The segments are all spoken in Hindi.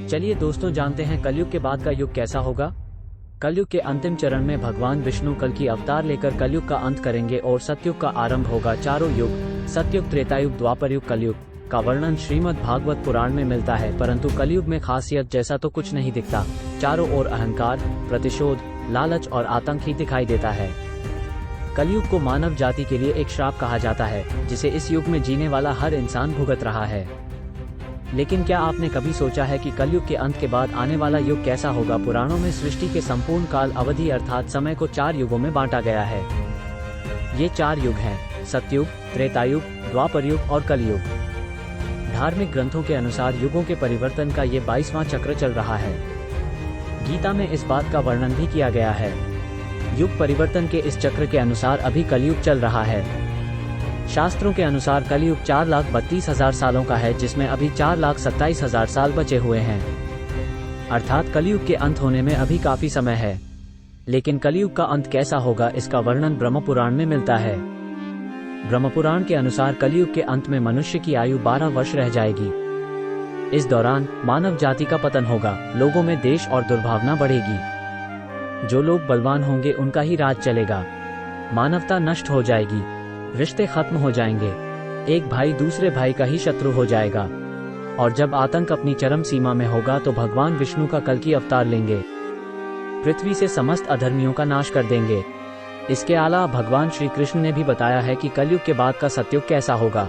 चलिए दोस्तों, जानते हैं कलयुग के बाद का युग कैसा होगा। कलयुग के अंतिम चरण में भगवान विष्णु कल की अवतार लेकर कलयुग का अंत करेंगे और सतयुग का आरंभ होगा। चारों युग सतयुग, त्रेतायुग, द्वापर युग, कलयुग का वर्णन श्रीमद् भागवत पुराण में मिलता है, परंतु कलयुग में खासियत जैसा तो कुछ नहीं दिखता। चारों ओर अहंकार, प्रतिशोध, लालच और आतंक ही दिखाई देता है। कलयुग को मानव जाति के लिए एक श्राप कहा जाता है, जिसे इस युग में जीने वाला हर इंसान भुगत रहा है। लेकिन क्या आपने कभी सोचा है कि कलयुग के अंत के बाद आने वाला युग कैसा होगा। पुराणों में सृष्टि के संपूर्ण काल अवधि अर्थात समय को 4 युगों में बांटा गया है। ये 4 युग हैं: सतयुग, त्रेतायुग, द्वापर युग और कलयुग। धार्मिक ग्रंथों के अनुसार युगों के परिवर्तन का ये 22वां चक्र चल रहा है। गीता में इस बात का वर्णन भी किया गया है। युग परिवर्तन के इस चक्र के अनुसार अभी कलयुग चल रहा है। शास्त्रों के अनुसार कलयुग 4,32,000 सालों का है, जिसमें अभी 4,27,000 साल बचे हुए हैं। अर्थात कलयुग के अंत होने में अभी काफी समय है। लेकिन कलयुग का अंत कैसा होगा, इसका वर्णन ब्रह्मपुराण में मिलता है। ब्रह्मपुराण के अनुसार कलयुग के अंत में मनुष्य की आयु 12 वर्ष रह जाएगी। इस दौरान मानव जाति का पतन होगा, लोगों में देश और दुर्भावना बढ़ेगी। जो लोग बलवान होंगे उनका ही राज चलेगा। मानवता नष्ट हो जाएगी, रिश्ते खत्म हो जाएंगे, एक भाई दूसरे भाई का ही शत्रु हो जाएगा। और जब आतंक अपनी चरम सीमा में होगा तो भगवान विष्णु का कल की अवतार लेंगे, पृथ्वी से समस्त अधर्मियों का नाश कर देंगे। इसके अलावा भगवान श्री कृष्ण ने भी बताया है कि कलयुग के बाद का सतयुग कैसा होगा,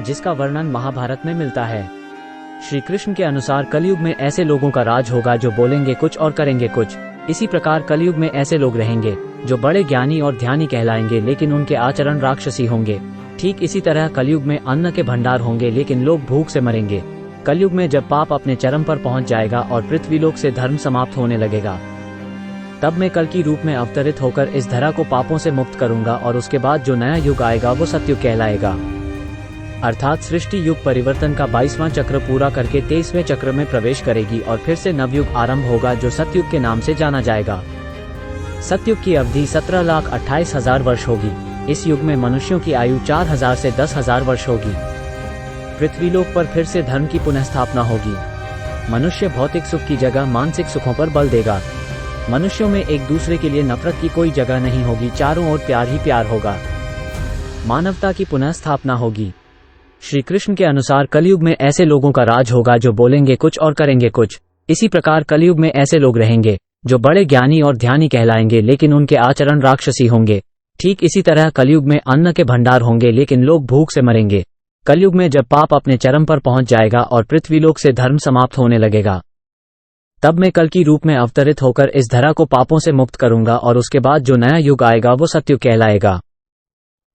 जिसका वर्णन महाभारत में मिलता है। श्री कृष्ण के अनुसार कलयुग में ऐसे लोगों का राज होगा जो बोलेंगे कुछ और करेंगे कुछ। इसी प्रकार कलयुग में ऐसे लोग रहेंगे जो बड़े ज्ञानी और ध्यानी कहलाएंगे, लेकिन उनके आचरण राक्षसी होंगे। ठीक इसी तरह कलयुग में अन्न के भंडार होंगे, लेकिन लोग भूख से मरेंगे। कलयुग में जब पाप अपने चरम पर पहुंच जाएगा और पृथ्वीलोक से धर्म समाप्त होने लगेगा, तब मैं कल की रूप में अवतरित होकर इस धरा को पापों से मुक्त करूंगा और उसके बाद जो नया युग आएगा वो सतयुग कहलाएगा। अर्थात सृष्टि युग परिवर्तन का 22वां चक्र पूरा करके 23वें चक्र में प्रवेश करेगी और फिर से नवयुग आरंभ होगा, जो सतयुग के नाम से जाना जाएगा। सतयुग की अवधि 17,28,000 वर्ष होगी। इस युग में मनुष्यों की आयु 4,000 से 10,000 वर्ष होगी। पृथ्वीलोक पर फिर से धर्म की पुनः स्थापना होगी। मनुष्य भौतिक सुख की जगह मानसिक सुखों पर बल देगा। मनुष्यों में एक दूसरे के लिए नफरत की कोई जगह नहीं होगी, चारों ओर प्यार ही प्यार होगा। मानवता की पुनः स्थापना होगी। श्री कृष्ण के अनुसार कलयुग में ऐसे लोगों का राज होगा जो बोलेंगे कुछ और करेंगे कुछ। इसी प्रकार कलयुग में ऐसे लोग रहेंगे जो बड़े ज्ञानी और ध्यानी कहलाएंगे, लेकिन उनके आचरण राक्षसी होंगे। ठीक इसी तरह कलयुग में अन्न के भंडार होंगे, लेकिन लोग भूख से मरेंगे। कलयुग में जब पाप अपने चरम पर पहुंच जाएगा और पृथ्वीलोक से धर्म समाप्त होने लगेगा, तब मैं कल की रूप में अवतरित होकर इस धरा को पापों से मुक्त करूंगा और उसके बाद जो नया युग आएगा वो सतयुग कहलाएगा।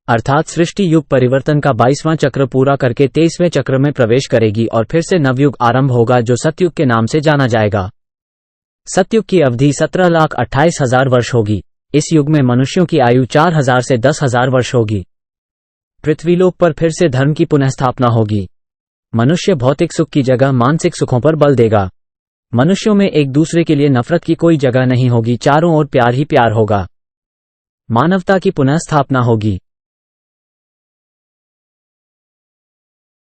अर्थात सृष्टि युग परिवर्तन का 22वां चक्र पूरा करके 23वें चक्र में प्रवेश करेगी और फिर से नवयुग आरंभ होगा, जो सतयुग के नाम से जाना जाएगा। सतयुग की अवधि 17,28,000 वर्ष होगी। इस युग में मनुष्यों की आयु 4,000 से 10,000 वर्ष होगी। पृथ्वीलोक पर फिर से धर्म की पुनः स्थापना होगी। मनुष्य भौतिक सुख की जगह मानसिक सुखों पर बल देगा। मनुष्यों में एक दूसरे के लिए नफरत की कोई जगह नहीं होगी, चारों ओर प्यार ही प्यार होगा। मानवता की पुनः स्थापना होगी।